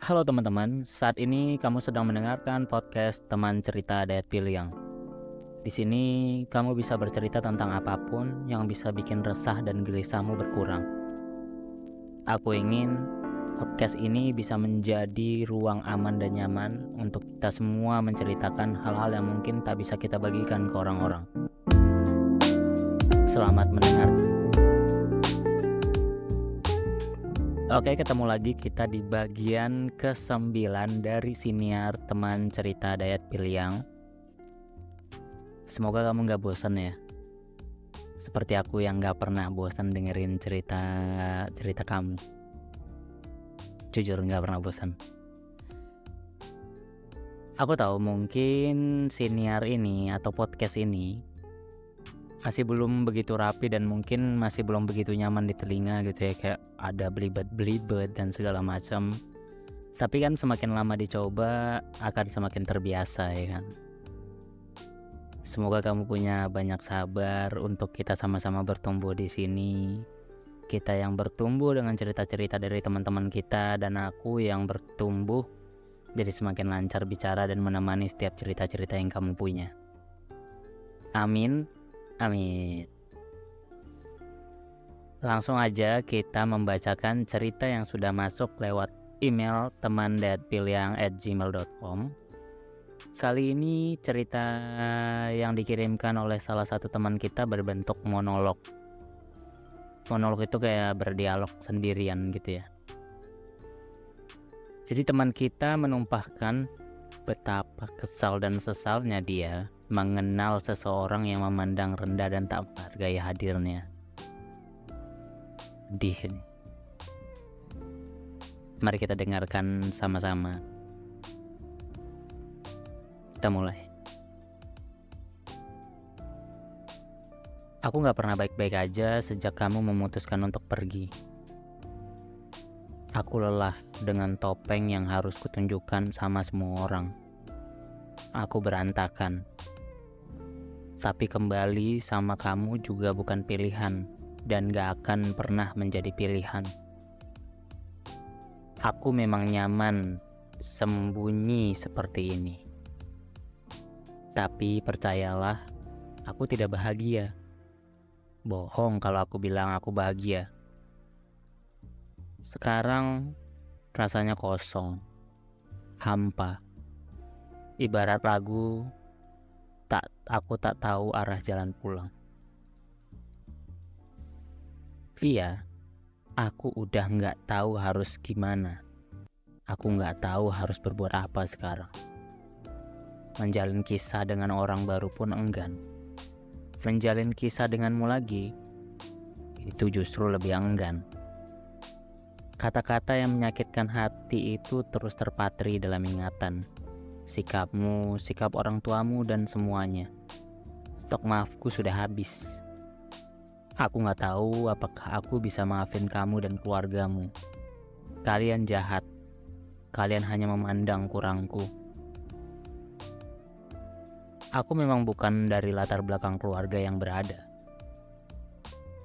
Halo teman-teman, saat ini kamu sedang mendengarkan podcast Teman Cerita Dayat Piliang. Di sini kamu bisa bercerita tentang apapun yang bisa bikin resah dan gelisahmu berkurang. Aku ingin podcast ini bisa menjadi ruang aman dan nyaman untuk kita semua menceritakan hal-hal yang mungkin tak bisa kita bagikan ke orang-orang. Selamat mendengarkan. Oke, ketemu lagi kita di bagian ke-9 dari siniar Teman Cerita Dayat Piliang. Semoga kamu gak bosan ya. Seperti aku yang gak pernah bosan dengerin cerita kamu. Jujur gak pernah bosan. Aku tahu mungkin siniar ini atau podcast ini masih belum begitu rapi dan mungkin masih belum begitu nyaman di telinga gitu ya, kayak ada belibet dan segala macam. Tapi kan semakin lama dicoba akan semakin terbiasa ya kan. Semoga kamu punya banyak sabar untuk kita sama-sama bertumbuh di sini. Kita yang bertumbuh dengan cerita-cerita dari teman-teman kita dan aku yang bertumbuh jadi semakin lancar bicara dan menemani setiap cerita-cerita yang kamu punya. Amin. Amin. Langsung aja kita membacakan cerita yang sudah masuk lewat email teman.piliang@gmail.com. Kali ini cerita yang dikirimkan oleh salah satu teman kita berbentuk monolog. Monolog itu kayak berdialog sendirian gitu ya. Jadi teman kita menumpahkan betapa kesal dan sesalnya dia mengenal seseorang yang memandang rendah dan tak menghargai hadirnya. Sedih nih. Mari kita dengarkan sama-sama. Kita mulai. Aku gak pernah baik-baik aja sejak kamu memutuskan untuk pergi. Aku lelah dengan topeng yang harus kutunjukkan sama semua orang. Aku berantakan. Tapi kembali sama kamu juga bukan pilihan dan gak akan pernah menjadi pilihan. Aku memang nyaman sembunyi seperti ini. Tapi percayalah, aku tidak bahagia. Bohong kalau aku bilang aku bahagia. Sekarang rasanya kosong, hampa. Ibarat lagu, aku tak tahu arah jalan pulang. Via, aku udah gak tahu harus gimana. Aku gak tahu harus berbuat apa sekarang. Menjalin kisah dengan orang baru pun enggan. Menjalin kisah denganmu lagi, itu justru lebih enggan. Kata-kata yang menyakitkan hati itu terus terpatri dalam ingatan. Sikapmu, sikap orang tuamu dan semuanya. Stok maafku sudah habis. Aku gak tahu apakah aku bisa maafin kamu dan keluargamu. Kalian jahat. Kalian hanya memandang kurangku. Aku memang bukan dari latar belakang keluarga yang berada.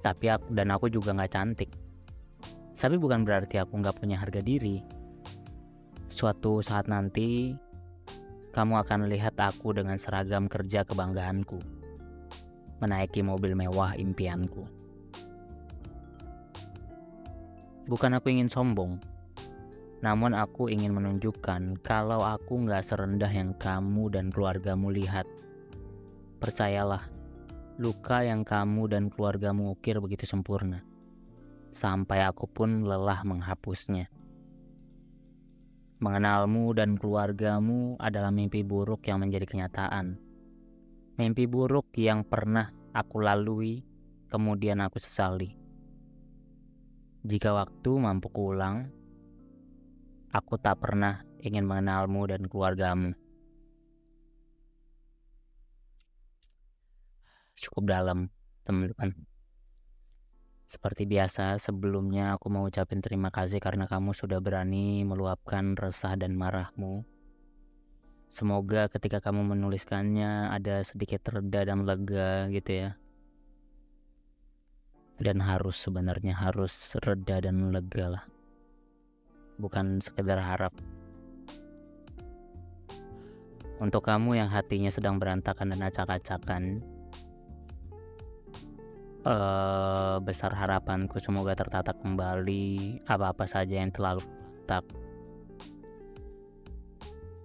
Tapi aku juga gak cantik. Tapi bukan berarti aku gak punya harga diri. Suatu saat nanti kamu akan lihat aku dengan seragam kerja kebanggaanku, menaiki mobil mewah impianku. Bukan aku ingin sombong, namun aku ingin menunjukkan kalau aku gak serendah yang kamu dan keluargamu lihat. Percayalah, luka yang kamu dan keluargamu ukir begitu sempurna, sampai aku pun lelah menghapusnya. Mengenalmu dan keluargamu adalah mimpi buruk yang menjadi kenyataan. Mimpi buruk yang pernah aku lalui, kemudian aku sesali. Jika waktu mampu kuulang, aku tak pernah ingin mengenalmu dan keluargamu. Cukup dalam, teman-teman. Seperti biasa, sebelumnya aku mau ucapin terima kasih karena kamu sudah berani meluapkan resah dan marahmu. Semoga ketika kamu menuliskannya ada sedikit reda dan lega gitu ya. Dan sebenarnya harus reda dan lega lah. Bukan sekedar harap. Untuk kamu yang hatinya sedang berantakan dan acak-acakan, besar harapanku semoga tertata kembali apa-apa saja yang terlalu tak.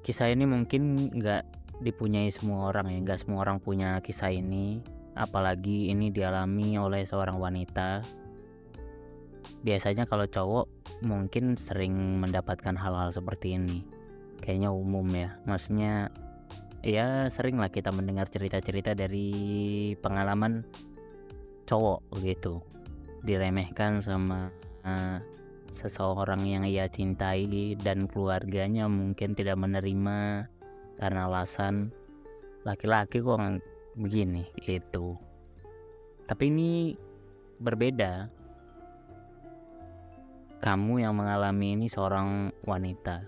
Kisah ini mungkin nggak dipunyai semua orang ya, nggak semua orang punya kisah ini, apalagi ini dialami oleh seorang wanita. Biasanya kalau cowok mungkin sering mendapatkan hal-hal seperti ini, kayaknya umum ya, maksudnya ya sering lah kita mendengar cerita-cerita dari pengalaman cowok gitu, diremehkan sama seseorang yang ia cintai dan keluarganya mungkin tidak menerima karena alasan laki-laki kok begini gitu. Tapi ini berbeda, kamu yang mengalami ini seorang wanita,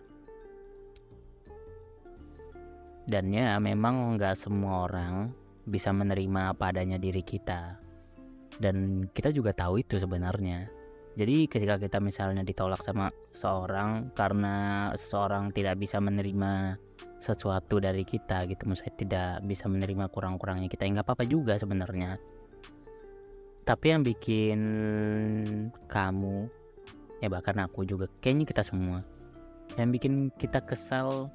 dan ya memang nggak semua orang bisa menerima apa adanya diri kita, dan kita juga tahu itu sebenarnya. Jadi ketika kita misalnya ditolak sama seseorang karena seseorang tidak bisa menerima sesuatu dari kita gitu, maksudnya tidak bisa menerima kurang-kurangnya kita, nggak apa-apa juga sebenarnya. Tapi yang bikin kamu, ya bahkan aku juga, kayaknya kita semua, yang bikin kita kesal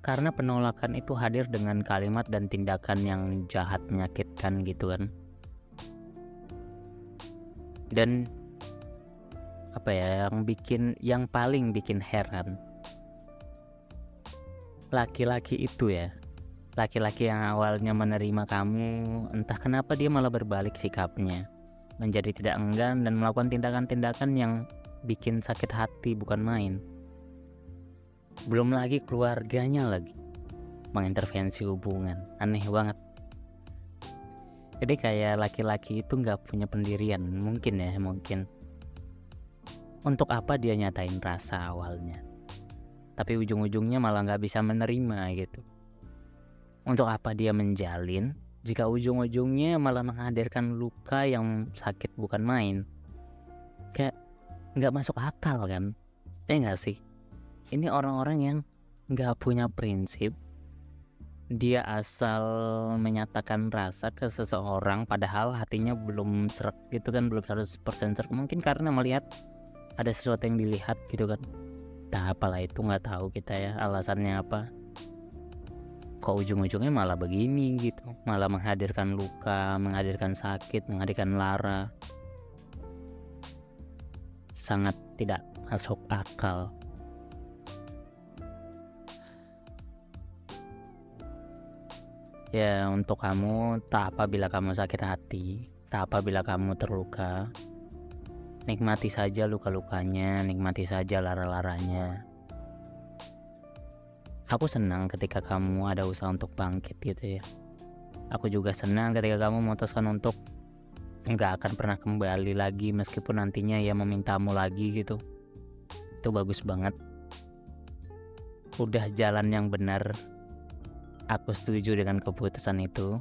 karena penolakan itu hadir dengan kalimat dan tindakan yang jahat, menyakitkan gitu kan. Dan apa ya yang paling bikin heran, laki-laki itu ya, laki-laki yang awalnya menerima kamu, entah kenapa dia malah berbalik sikapnya menjadi tidak enggan dan melakukan tindakan-tindakan yang bikin sakit hati bukan main. Belum lagi keluarganya lagi mengintervensi hubungan, aneh banget. Jadi kayak laki-laki itu gak punya pendirian, mungkin. Untuk apa dia nyatain rasa awalnya, tapi ujung-ujungnya malah gak bisa menerima gitu. Untuk apa dia menjalin jika ujung-ujungnya malah menghadirkan luka yang sakit bukan main. Kayak gak masuk akal kan, ya gak sih? Ini orang-orang yang gak punya prinsip. Dia asal menyatakan rasa ke seseorang padahal hatinya belum serak gitu kan, belum 100% serak. Mungkin karena melihat ada sesuatu yang dilihat gitu kan. Nah apalah itu, gak tahu kita ya alasannya apa. Kok ujung-ujungnya malah begini gitu, malah menghadirkan luka, menghadirkan sakit, menghadirkan lara. Sangat tidak masuk akal. Ya untuk kamu, tak apa bila kamu sakit hati, tak apa bila kamu terluka. Nikmati saja luka-lukanya, nikmati saja lara-laranya. Aku senang ketika kamu ada usaha untuk bangkit gitu ya. Aku juga senang ketika kamu memutuskan untuk nggak akan pernah kembali lagi meskipun nantinya ya memintamu lagi gitu. Itu bagus banget. Udah jalan yang benar. Aku setuju dengan keputusan itu.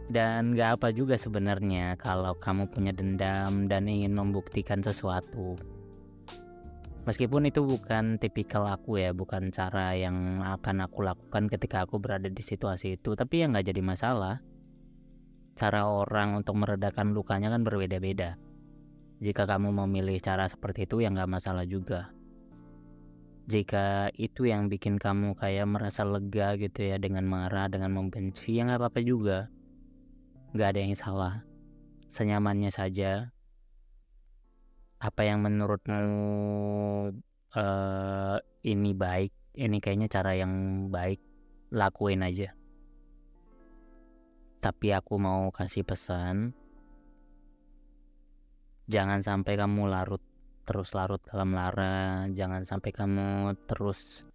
Dan gak apa juga sebenarnya kalau kamu punya dendam dan ingin membuktikan sesuatu. Meskipun itu bukan tipikal aku ya, bukan cara yang akan aku lakukan ketika aku berada di situasi itu. Tapi ya gak jadi masalah. Cara orang untuk meredakan lukanya kan berbeda-beda. Jika kamu memilih cara seperti itu ya gak masalah juga. Jika itu yang bikin kamu kayak merasa lega gitu ya, dengan marah, dengan membenci, ya gak apa-apa juga. Gak ada yang salah. Senyamannya saja. Apa yang menurutmu ini baik, ini kayaknya cara yang baik, lakuin aja. Tapi aku mau kasih pesan, jangan sampai kamu terus larut dalam lara. Jangan sampai kamu terus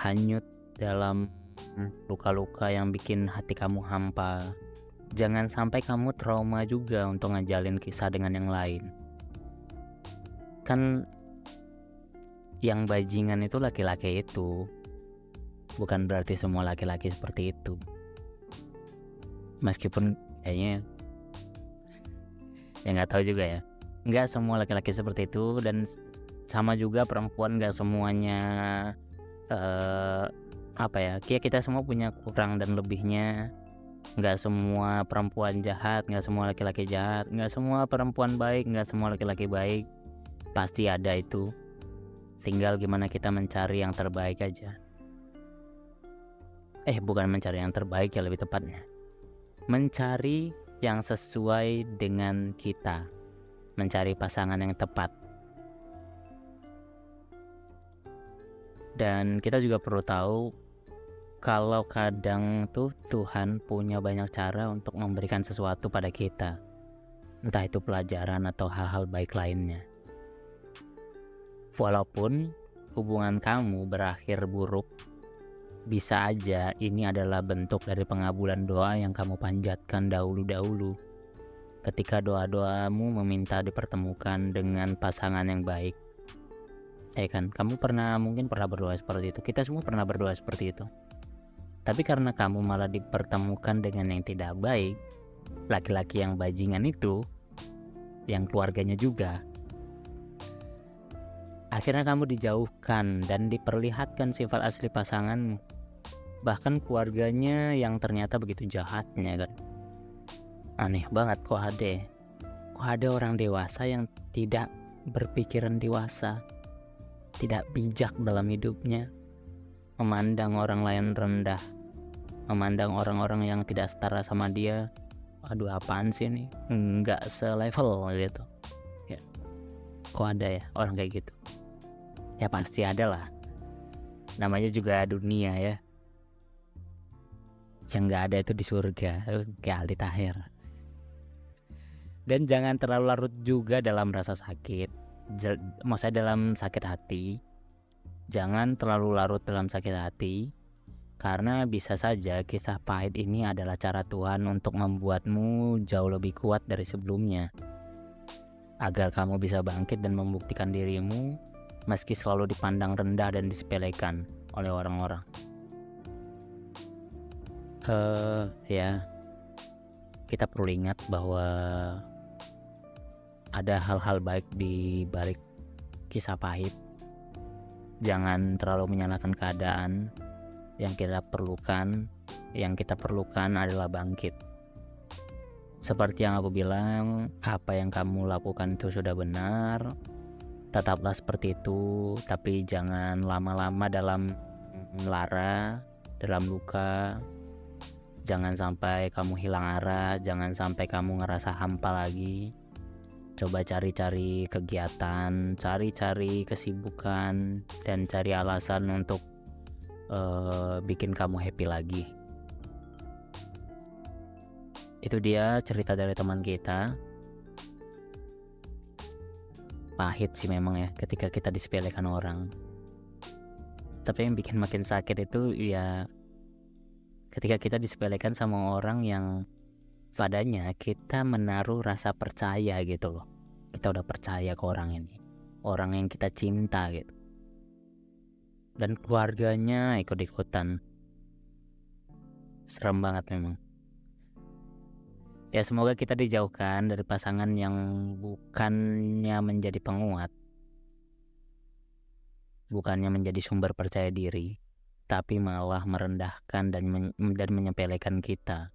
hanyut dalam luka-luka yang bikin hati kamu hampa. Jangan sampai kamu trauma juga untuk ngajalin kisah dengan yang lain. Kan yang bajingan itu laki-laki itu, bukan berarti semua laki-laki seperti itu. Meskipun kayaknya ya nggak tahu juga ya, nggak semua laki-laki seperti itu, dan sama juga perempuan nggak semuanya apa ya, kita semua punya kurang dan lebihnya. Nggak semua perempuan jahat, nggak semua laki-laki jahat, nggak semua perempuan baik, nggak semua laki-laki baik. Pasti ada itu. Tinggal gimana kita mencari yang terbaik aja. Bukan mencari yang terbaik ya, lebih tepatnya mencari yang sesuai dengan kita, mencari pasangan yang tepat. Dan kita juga perlu tahu kalau kadang tuh Tuhan punya banyak cara untuk memberikan sesuatu pada kita, entah itu pelajaran atau hal-hal baik lainnya. Walaupun hubungan kamu berakhir buruk, bisa aja ini adalah bentuk dari pengabulan doa yang kamu panjatkan dahulu-dahulu. Ketika doa-doamu meminta dipertemukan dengan pasangan yang baik. Kan, kamu mungkin pernah berdoa seperti itu. Kita semua pernah berdoa seperti itu. Tapi karena kamu malah dipertemukan dengan yang tidak baik, laki-laki yang bajingan itu, yang keluarganya juga, akhirnya kamu dijauhkan dan diperlihatkan sifat asli pasanganmu. Bahkan keluarganya yang ternyata begitu jahatnya kan. Aneh banget, kok ada orang dewasa yang tidak berpikiran dewasa, tidak bijak dalam hidupnya, memandang orang lain rendah, memandang orang-orang yang tidak setara sama dia. Aduh, apaan sih ini, nggak selevel gitu ya. Kok ada ya orang kayak gitu? Ya pasti ada lah, namanya juga dunia ya. Yang nggak ada itu di surga, kayak Aldi Taher. Dan jangan terlalu larut juga dalam rasa sakit, maksudnya dalam sakit hati. Jangan terlalu larut dalam sakit hati, karena bisa saja kisah pahit ini adalah cara Tuhan untuk membuatmu jauh lebih kuat dari sebelumnya, agar kamu bisa bangkit dan membuktikan dirimu meski selalu dipandang rendah dan disepelekan oleh orang-orang. Ya, kita perlu ingat bahwa ada hal-hal baik di balik kisah pahit. Jangan terlalu menyalahkan keadaan. Yang kita perlukan adalah bangkit. Seperti yang aku bilang, apa yang kamu lakukan itu sudah benar. Tetaplah seperti itu, tapi jangan lama-lama dalam lara, dalam luka. Jangan sampai kamu hilang arah, jangan sampai kamu ngerasa hampa lagi. Coba cari-cari kegiatan, cari-cari kesibukan, dan cari alasan untuk bikin kamu happy lagi. Itu dia cerita dari teman kita. Pahit sih memang ya ketika kita disepelekan orang. Tapi yang bikin makin sakit itu ya ketika kita disepelekan sama orang yang padanya kita menaruh rasa percaya gitu loh. Kita udah percaya ke orang ini, orang yang kita cinta gitu. Dan keluarganya ikut-ikutan. Serem banget memang. Ya semoga kita dijauhkan dari pasangan yang bukannya menjadi penguat, bukannya menjadi sumber percaya diri, tapi malah merendahkan dan menyepelekan kita.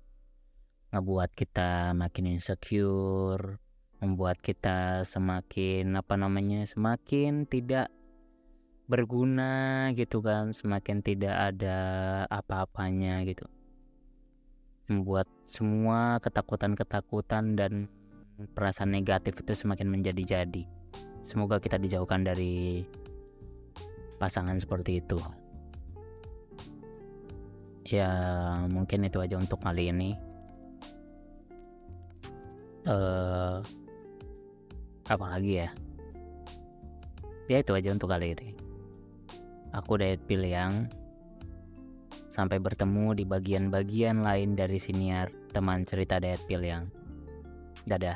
Ngebuat kita makin insecure, membuat kita semakin tidak berguna gitu kan, semakin tidak ada apa-apanya gitu. Membuat semua ketakutan dan perasaan negatif itu semakin menjadi-jadi. Semoga kita dijauhkan dari pasangan seperti itu. Ya mungkin itu aja untuk kali ini. Apa lagi ya? Ya itu aja untuk kali ini. Aku Dayat Piliang. Sampai bertemu di bagian-bagian lain dari siniar teman cerita Dayat Piliang. Dadah.